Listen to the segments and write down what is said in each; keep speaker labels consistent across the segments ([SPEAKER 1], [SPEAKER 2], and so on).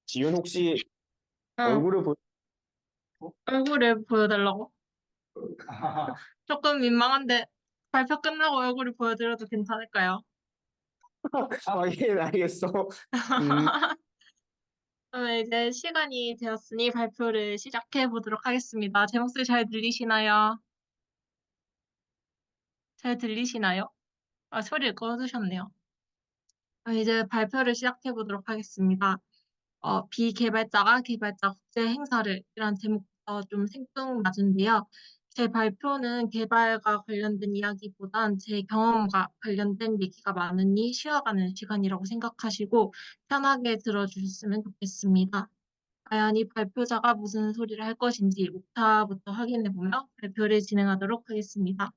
[SPEAKER 1] 지윤 혹시
[SPEAKER 2] 어,
[SPEAKER 1] 얼굴을 보,
[SPEAKER 2] 얼굴을 보여달라고? 조금 민망한데 발표 끝나고 얼굴을 보여드려도 괜찮을까요?
[SPEAKER 1] 예, 알겠어. 음,
[SPEAKER 2] 그러면 이제 시간이 되었으니 발표를 시작해 보도록 하겠습니다. 제 목소리 잘 들리시나요? 잘 들리시나요? 아, 소리를 꺼두셨네요. 그럼 이제 발표를 시작해 보도록 하겠습니다. 비개발자가 개발자 국제 행사를 이란 제목부터 좀 생뚱맞은데요. 제 발표는 개발과 관련된 이야기보단 제 경험과 관련된 얘기가 많으니 쉬어가는 시간이라고 생각하시고 편하게 들어주셨으면 좋겠습니다. 과연 이 발표자가 무슨 소리를 할 것인지 목차부터 확인해보며 발표를 진행하도록 하겠습니다.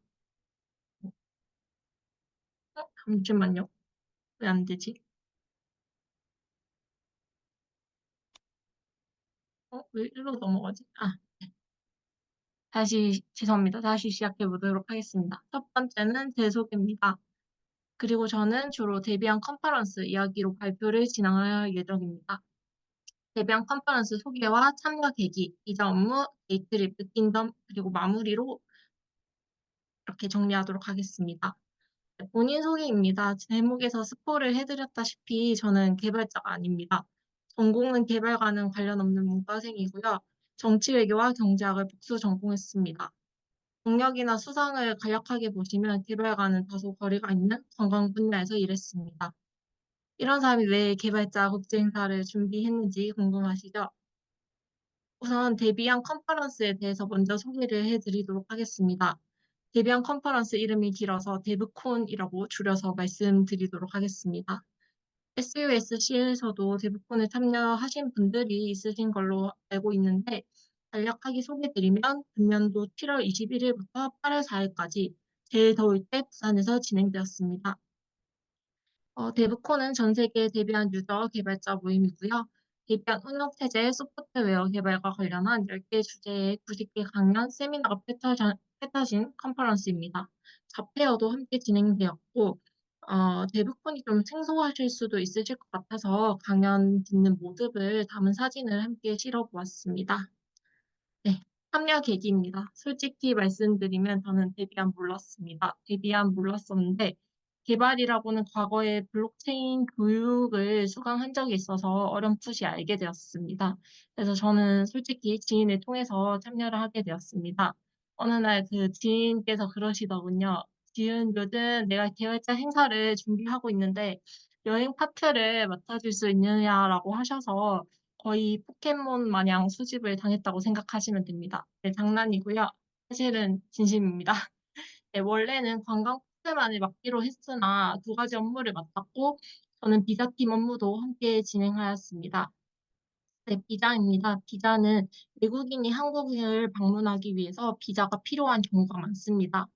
[SPEAKER 2] 잠시만요. 왜 안 되지? 왜 일로 넘어가지? 다시, 죄송합니다. 다시 시작해 보도록 하겠습니다. 첫 번째는 제 소개입니다. 그리고 저는 주로 데비안 컨퍼런스 이야기로 발표를 진행할 예정입니다. 데비안 컨퍼런스 소개와 참여 계기, 이자 업무, 게이트를 느낀 점, 그리고 마무리로 이렇게 정리하도록 하겠습니다. 네, 본인 소개입니다. 제목에서 스포를 해드렸다시피 저는 개발자가 아닙니다. 전공은 개발과는 관련 없는 문과생이고요. 정치외교와 경제학을 복수 전공했습니다. 경력이나 수상을 간략하게 보시면 개발과는 다소 거리가 있는 관광 분야에서 일했습니다. 이런 사람이 왜 개발자 국제 행사를 준비했는지 궁금하시죠? 우선 데비안 컨퍼런스에 대해서 먼저 소개를 해드리도록 하겠습니다. 데비안 컨퍼런스 이름이 길어서 데브콘이라고 줄여서 말씀드리도록 하겠습니다. SUSC에서도 데브콘에 참여하신 분들이 있으신 걸로 알고 있는데 간략하게 소개드리면 금년도 7월 21일부터 8월 4일까지 제일 더울 때 부산에서 진행되었습니다. 데브콘은 전 세계에 데비안 유저 개발자 모임이고요. 데비안 운영체제 소프트웨어 개발과 관련한 10개 주제의 90개 강연, 세미나가 펼쳐진 컨퍼런스입니다. 자페어도 함께 진행되었고, 데브콘이 좀 생소하실 수도 있으실 것 같아서 강연 듣는 모습을 담은 사진을 함께 실어보았습니다. 네, 참여 계기입니다. 솔직히 말씀드리면 저는 데비안 몰랐습니다. 데비안 몰랐었는데 개발이라고는 과거에 블록체인 교육을 수강한 적이 있어서 어렴풋이 알게 되었습니다. 그래서 저는 솔직히 지인을 통해서 참여를 하게 되었습니다. 어느 날 그 지인께서 그러시더군요. 지은 요즘 내가 개발자 행사를 준비하고 있는데 여행 파트를 맡아줄 수 있느냐라고 하셔서 거의 포켓몬 마냥 수집을 당했다고 생각하시면 됩니다. 네, 장난이고요. 사실은 진심입니다. 네, 원래는 관광 코스만을 맡기로 했으나 두 가지 업무를 맡았고 저는 비자팀 업무도 함께 진행하였습니다. 네, 비자입니다. 비자는 외국인이 한국을 방문하기 위해서 비자가 필요한 경우가 많습니다.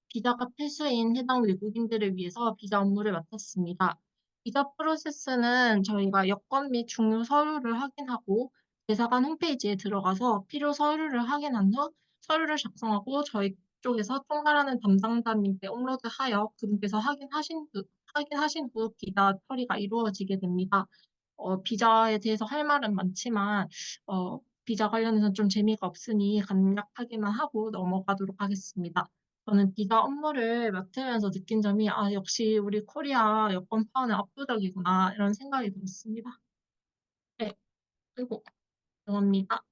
[SPEAKER 2] 비자가 필수인 해당 외국인들을 위해서 비자 업무를 맡았습니다. 비자 프로세스는 저희가 여권 및 중요 서류를 확인하고 대사관 홈페이지에 들어가서 필요 서류를 확인한 후 서류를 작성하고 저희 쪽에서 총괄하는 담당자님께 업로드하여 그분께서 확인하신 후 비자 처리가 이루어지게 됩니다. 비자에 대해서 할 말은 많지만, 비자 관련해서 좀 재미가 없으니 간략하게만 하고 넘어가도록 하겠습니다. 저는 비자 업무를 맡으면서 느낀 점이, 역시 우리 코리아 여권 파원은 압도적이구나, 이런 생각이 들었습니다. 네, 그리고, 죄송합니다.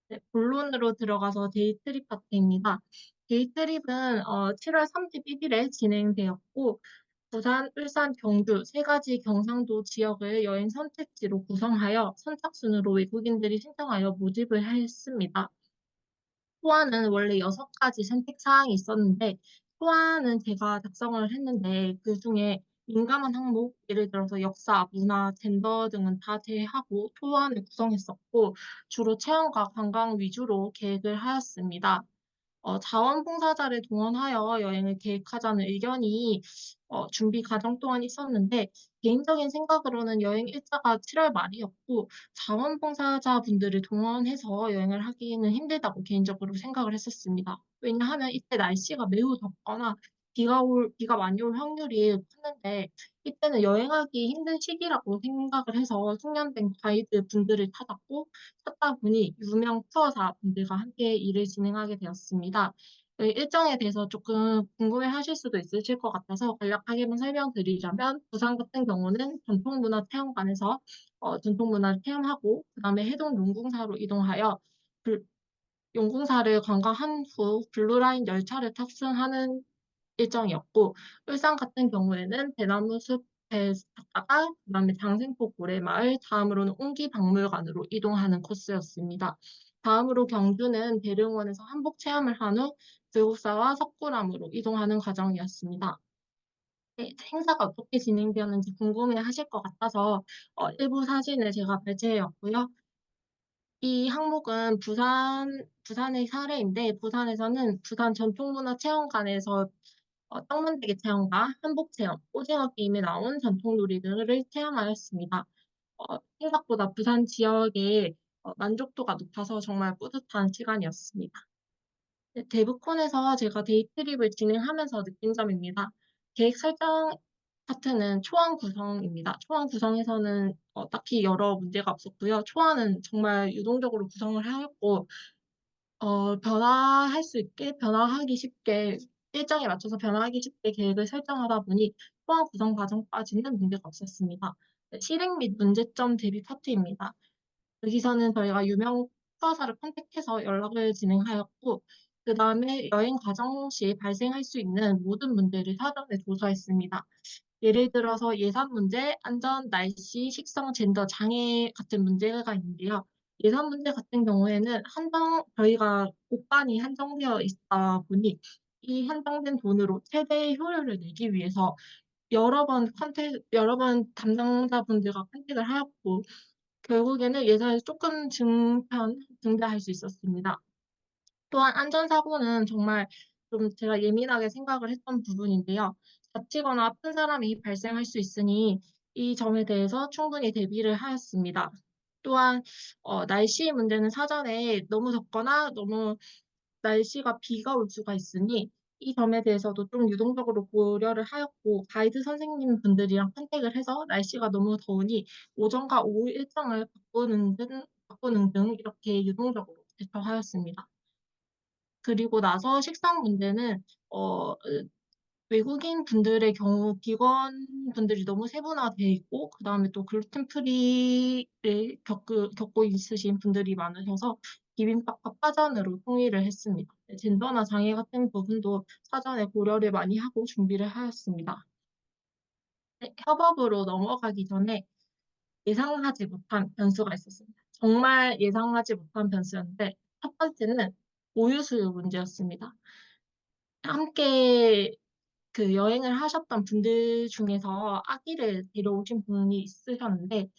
[SPEAKER 2] 네, 본론으로 들어가서 데이트립 파트입니다. 데이트립은 7월 31일에 진행되었고, 부산, 울산, 경주 세 가지 경상도 지역을 여행 선택지로 구성하여 선착순으로 외국인들이 신청하여 모집을 했습니다. 초안은 원래 6가지 선택 사항이 있었는데 초안은 제가 작성을 했는데 그중에 민감한 항목, 예를 들어서 역사, 문화, 젠더 등은 다 제외하고 초안을 구성했었고 주로 체험과 관광 위주로 계획을 하였습니다. 자원봉사자를 동원하여 여행을 계획하자는 의견이 준비 과정 동안 있었는데 개인적인 생각으로는 여행 일자가 7월 말이었고 자원봉사자분들을 동원해서 여행을 하기는 힘들다고 개인적으로 생각을 했었습니다. 왜냐하면 이때 날씨가 매우 덥거나 비가 많이 올 확률이 컸는데, 이때는 여행하기 힘든 시기라고 생각을 해서 숙련된 가이드 분들을 찾다 보니 유명 투어사 분들과 함께 일을 진행하게 되었습니다. 그 일정에 대해서 조금 궁금해 하실 수도 있으실 것 같아서 간략하게만 설명드리자면, 부산 같은 경우는 전통문화체험관에서 전통문화를 체험하고, 그다음에 해동 용궁사로 이동하여 용궁사를 관광한 후 블루라인 열차를 탑승하는 일정이었고, 울산 같은 경우에는 대나무 숲에 갔다가 그다음에 장생포 고래마을, 다음으로는 옹기박물관으로 이동하는 코스였습니다. 다음으로 경주는 대릉원에서 한복 체험을 한 후 불국사와 석굴암으로 이동하는 과정이었습니다. 네, 행사가 어떻게 진행되었는지 궁금해 하실 것 같아서 일부 사진을 제가 발췌해왔고요. 이 항목은 부산의 사례인데, 부산에서는 부산 전통문화체험관에서 떡만들기 체험과 한복 체험, 오징어 게임에 나온 전통 놀이들을 체험하였습니다. 생각보다 부산 지역의 만족도가 높아서 정말 뿌듯한 시간이었습니다. 네, 대부콘에서 제가 데이트립을 진행하면서 느낀 점입니다. 계획 설정 파트는 초안 구성입니다. 초안 구성에서는 딱히 여러 문제가 없었고요. 초안은 정말 유동적으로 구성을 하였고, 변화하기 쉽게, 일정에 맞춰서 변화하기 쉽게 계획을 설정하다 보니 초안 구성 과정까지는 문제가 없었습니다. 네, 실행 및 문제점 대비 파트입니다. 여기서는 저희가 유명 투어사를 컨택해서 연락을 진행하였고, 그 다음에 여행 과정 시 발생할 수 있는 모든 문제를 사전에 조사했습니다. 예를 들어서 예산 문제, 안전, 날씨, 식성, 젠더, 장애 같은 문제가 있는데요. 예산 문제 같은 경우에는 저희가 곳간이 한정되어 있다 보니 이 한정된 돈으로 최대의 효율을 내기 위해서 여러 번 담당자분들과 컨택을 하였고, 결국에는 예산이 조금 증대할 수 있었습니다. 또한 안전사고는 정말 좀 제가 예민하게 생각을 했던 부분인데요. 다치거나 아픈 사람이 발생할 수 있으니 이 점에 대해서 충분히 대비를 하였습니다. 또한 날씨 문제는 사전에 너무 덥거나 너무 날씨가 비가 올 수가 있으니 이 점에 대해서도 좀 유동적으로 고려를 하였고, 가이드 선생님 분들이랑 컨택을 해서 날씨가 너무 더우니 오전과 오후 일정을 바꾸는 등 이렇게 유동적으로 대처하였습니다. 그리고 나서 식사 문제는 외국인 분들의 경우 비건 분들이 너무 세분화되어 있고, 그다음에 또 글루텐 프리를 겪고 있으신 분들이 많으셔서 비빔밥과 파전으로 통일을 했습니다. 네, 젠더나 장애 같은 부분도 사전에 고려를 많이 하고 준비를 하였습니다. 네, 협업으로 넘어가기 전에 예상하지 못한 변수가 있었습니다. 정말 예상하지 못한 변수였는데, 첫 번째는 모유수유 문제였습니다. 함께 그 여행을 하셨던 분들 중에서 아기를 데려오신 분이 있으셨는데,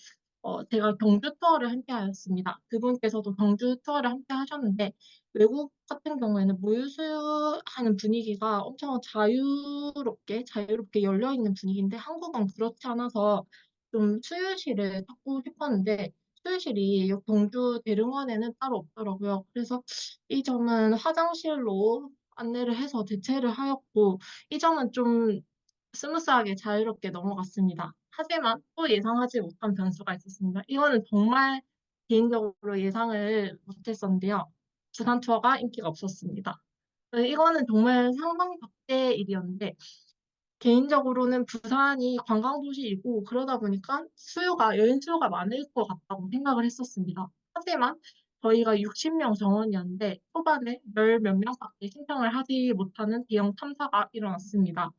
[SPEAKER 2] 제가 경주 투어를 함께 하였습니다. 그분께서도 경주 투어를 함께 하셨는데, 외국 같은 경우에는 모유수유하는 분위기가 엄청 자유롭게 열려있는 분위기인데, 한국은 그렇지 않아서 좀 수유실을 찾고 싶었는데, 수유실이 이 경주 대릉원에는 따로 없더라고요. 그래서 이 점은 화장실로 안내를 해서 대체를 하였고, 이 점은 좀 스무스하게 자유롭게 넘어갔습니다. 하지만 또 예상하지 못한 변수가 있었습니다. 이거는 정말 개인적으로 예상을 못했었는데요. 부산 투어가 인기가 없었습니다. 이거는 정말 상상 밖의 일이었는데, 개인적으로는 부산이 관광도시이고 그러다 보니까 여행 수요가 많을 것 같다고 생각을 했었습니다. 하지만 저희가 60명 정원이었는데 초반에 열 몇 명밖에 신청을 하지 못하는 대형 참사가 일어났습니다.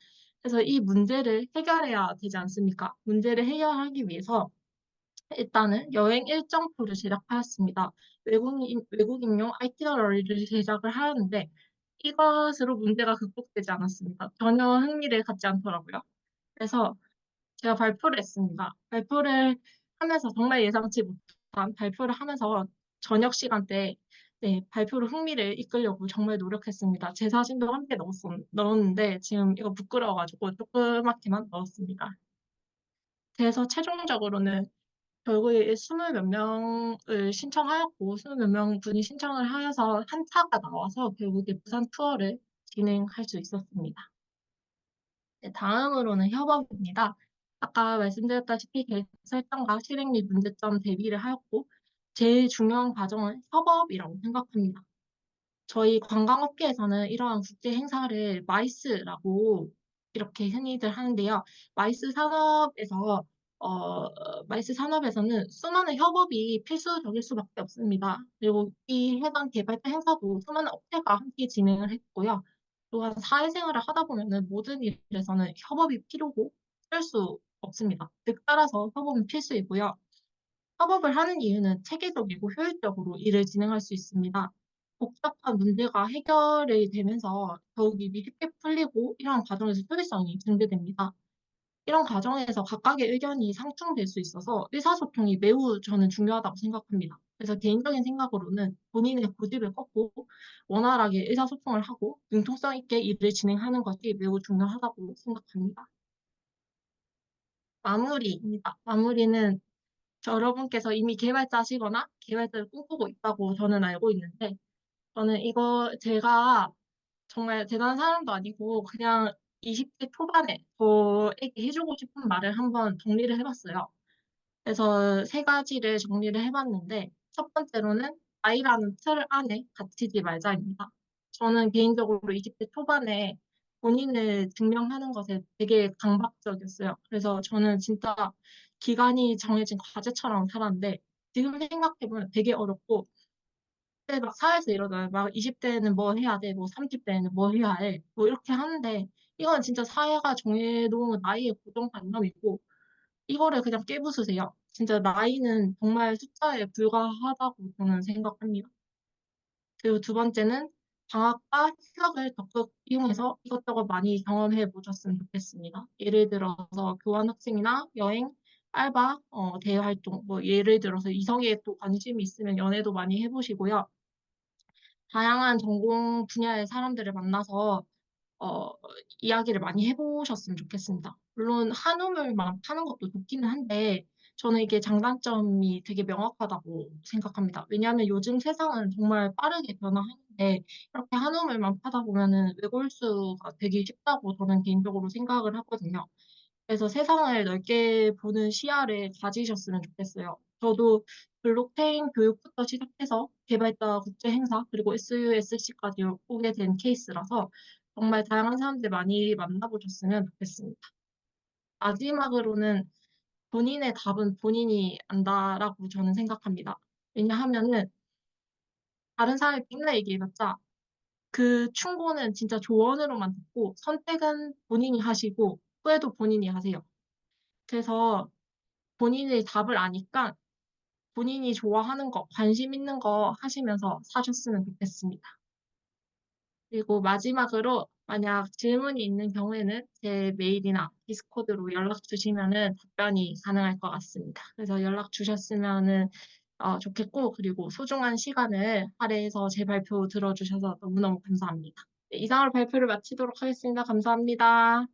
[SPEAKER 2] 그래서 이 문제를 해결해야 되지 않습니까? 문제를 해결하기 위해서 일단은 여행 일정표를 제작하였습니다. 외국인용 아이티너러리를 제작을 하였는데 이것으로 문제가 극복되지 않았습니다. 전혀 흥미를 갖지 않더라고요. 그래서 제가 발표를 했습니다. 발표를 하면서 정말 예상치 못한 발표를 하면서 저녁 시간대에 네, 발표로 흥미를 이끌려고 정말 노력했습니다. 제 사진도 함께 넣었는데 지금 이거 부끄러워가지고 조그맣게만 넣었습니다. 그래서 최종적으로는 결국에 스물 몇 명을 신청하였고, 스물 몇 명 분이 신청을 하여서 한 차가 나와서 결국에 부산 투어를 진행할 수 있었습니다. 네, 다음으로는 협업입니다. 아까 말씀드렸다시피 계획 설정과 실행 및 문제점 대비를 하였고, 제일 중요한 과정은 협업이라고 생각합니다. 저희 관광업계에서는 이러한 국제 행사를 마이스라고 이렇게 흔히들 하는데요. 마이스 산업에서 마이스 산업에서는 수많은 협업이 필수적일 수밖에 없습니다. 그리고 이 해당 개발자 행사도 수많은 업체가 함께 진행을 했고요. 또한 사회생활을 하다 보면은 모든 일에서는 협업이 필요고 뺄 수 없습니다. 즉 따라서 협업은 필수이고요. 협업을 하는 이유는 체계적이고 효율적으로 일을 진행할 수 있습니다. 복잡한 문제가 해결이 되면서 더욱 일이 쉽게 풀리고 이러한 과정에서 효율성이 증대됩니다. 이런 과정에서 각각의 의견이 상충될 수 있어서 의사소통이 매우 저는 중요하다고 생각합니다. 그래서 개인적인 생각으로는 본인의 고집을 꺾고 원활하게 의사소통을 하고 융통성 있게 일을 진행하는 것이 매우 중요하다고 생각합니다. 마무리입니다. 마무리는 여러분께서 이미 개발자시거나 개발자를 꿈꾸고 있다고 저는 알고 있는데, 저는 이거 제가 정말 대단한 사람도 아니고, 그냥 20대 초반에 저에게 해주고 싶은 말을 한번 정리를 해봤어요. 그래서 세 가지를 정리를 해봤는데, 첫 번째로는 아이라는 틀 안에 갇히지 말자입니다. 저는 개인적으로 20대 초반에 본인을 증명하는 것에 되게 강박적이었어요. 그래서 저는 진짜 기간이 정해진 과제처럼 살았는데, 지금 생각해보면 되게 어렵고, 그때 막 사회에서 이러잖아요. 막 20대는 뭐 해야 돼, 뭐 30대는 뭐 해야 해, 뭐 이렇게 하는데, 이건 진짜 사회가 정해놓은 나이의 고정관념이고, 이거를 그냥 깨부수세요. 진짜 나이는 정말 숫자에 불과하다고 저는 생각합니다. 그리고 두 번째는 방학과 휴학을 적극 이용해서 이것저것 많이 경험해 보셨으면 좋겠습니다. 예를 들어서 교환학생이나 여행, 알바, 대외활동, 뭐 예를 들어서 이성에 또 관심이 있으면 연애도 많이 해보시고요. 다양한 전공 분야의 사람들을 만나서 어, 이야기를 많이 해보셨으면 좋겠습니다. 물론 한우물만 파는 것도 좋기는 한데 저는 이게 장단점이 되게 명확하다고 생각합니다. 왜냐하면 요즘 세상은 정말 빠르게 변화하는데 이렇게 한우물만 파다 보면은 외골수가 되기 쉽다고 저는 개인적으로 생각을 하거든요. 그래서 세상을 넓게 보는 시야를 가지셨으면 좋겠어요. 저도 블록체인 교육부터 시작해서 개발자 국제 행사 그리고 SUSC까지 오게 된 케이스라서 정말 다양한 사람들 많이 만나보셨으면 좋겠습니다. 마지막으로는 본인의 답은 본인이 안다라고 저는 생각합니다. 왜냐하면은 다른 사람이 맨날 얘기해봤자 그 충고는 진짜 조언으로만 듣고 선택은 본인이 하시고 후회도 본인이 하세요. 그래서 본인의 답을 아니까 본인이 좋아하는 거, 관심 있는 거 하시면서 사셨으면 좋겠습니다. 그리고 마지막으로 만약 질문이 있는 경우에는 제 메일이나 디스코드로 연락 주시면은 답변이 가능할 것 같습니다. 그래서 연락 주셨으면은 좋겠고, 그리고 소중한 시간을 할애해서 제 발표 들어주셔서 너무너무 감사합니다. 네, 이상으로 발표를 마치도록 하겠습니다. 감사합니다.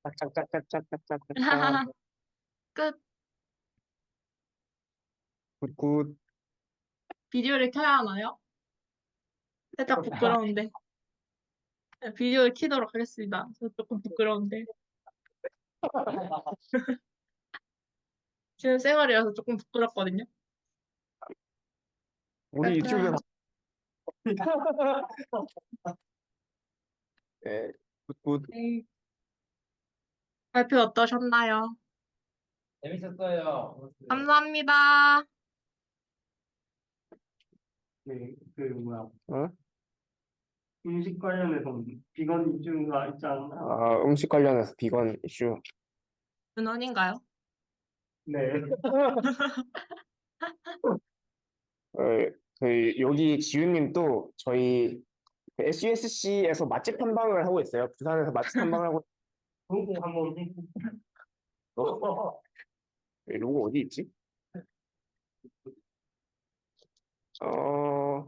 [SPEAKER 1] 짝짝짝짝짝짝짝짝.
[SPEAKER 2] 끝.
[SPEAKER 1] 굿굿.
[SPEAKER 2] 비디오를 켜야 하나요? 살짝 부끄러운데. 네, 비디오를 켜도록 하겠습니다. 저 조금 부끄러운데. 지금 생활이라서 조금 부끄럽거든요.
[SPEAKER 1] 우리 유튜브에
[SPEAKER 2] 발표해야죠.
[SPEAKER 1] 네, 굿굿.
[SPEAKER 2] 네. 발표 어떠셨나요?
[SPEAKER 3] 재밌었어요.
[SPEAKER 2] 감사합니다.
[SPEAKER 3] 그 뭐야
[SPEAKER 1] 어?
[SPEAKER 3] 음식 관련해서 비건 이슈가 있지 않나?
[SPEAKER 1] 아, 음식 관련해서 비건 이슈.
[SPEAKER 2] 근원인가요?
[SPEAKER 3] 네.
[SPEAKER 1] 어, 여기 지윤님 또 저희 SUSC에서 맛집 탐방을 하고 있어요. 부산에서 맛집 탐방을 하고
[SPEAKER 3] 그거 한번
[SPEAKER 1] 있어. 로고 어디 있지? 어,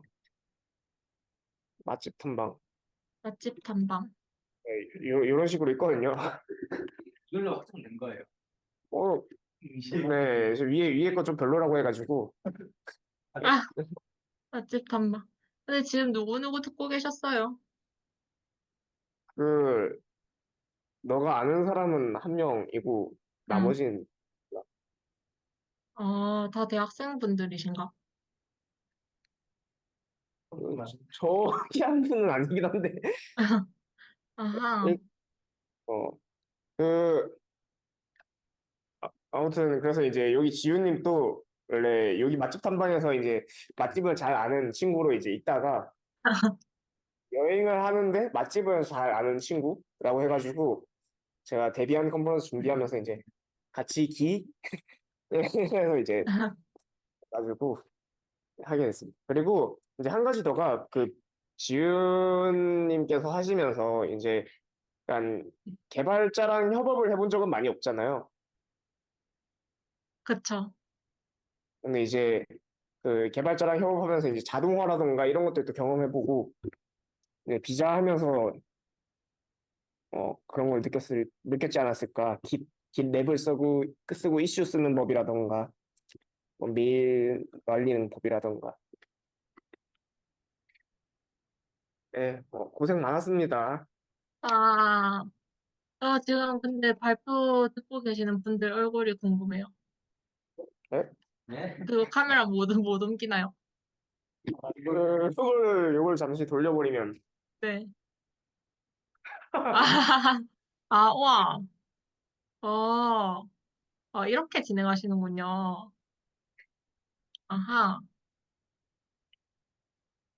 [SPEAKER 1] 맛집 탐방.
[SPEAKER 2] 맛집 탐방.
[SPEAKER 1] 이런 식으로 있거든요.
[SPEAKER 3] 이걸로 확정된 거예요.
[SPEAKER 1] 어, 네, 저 위에 거 좀 별로라고 해가지고.
[SPEAKER 2] 아, 맛집 탐방. 근데 지금 누구누구 듣고 계셨어요?
[SPEAKER 1] 그 너가 아는 사람은 한 명이고
[SPEAKER 2] 응.
[SPEAKER 1] 나머지는
[SPEAKER 2] 다 대학생분들이신가?
[SPEAKER 1] 저기 한 분은 아니긴 한데
[SPEAKER 2] 아하.
[SPEAKER 1] 일- 어, 그 아무튼 그래서 이제 여기 지훈님 또 원래 여기 맛집 탐방에서 이제 맛집을 잘 아는 친구로 이제 있다가 여행을 하는데 맛집을 잘 아는 친구라고 해가지고 제가 데뷔한 컨퍼런스 준비하면서 이제 같이 해서 이제 가지고 하게 됐습니다. 그리고 이제 한 가지 더가 그 지훈님께서 하시면서 이제 약간 개발자랑 협업을 해본 적은 많이 없잖아요.
[SPEAKER 2] 그쵸.
[SPEAKER 1] 근데 이제 그 개발자랑 협업하면서 이제 자동화라던가 이런 것들도 경험해보고 이제 비자하면서 그런 걸 느꼈지 않았을까? 깃 랩을 쓰고 이슈 쓰는 법이라던가 뭐 메일 날리는 법이라던가 예, 고생 많았습니다.
[SPEAKER 2] 아, 지금 근데 발표 듣고 계시는 분들 얼굴이 궁금해요.
[SPEAKER 1] 예?
[SPEAKER 3] 네?
[SPEAKER 2] 그 카메라 못 옮기나요?
[SPEAKER 1] 이걸 잠시 돌려버리면
[SPEAKER 2] 네. 아, 우와. 어, 이렇게 진행하시는군요. 아하.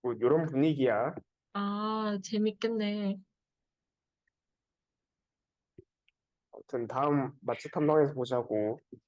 [SPEAKER 1] 뭐 이런 분위기야.
[SPEAKER 2] 재밌겠네.
[SPEAKER 1] 아무튼 다음 맛집 탐방에서 보자고.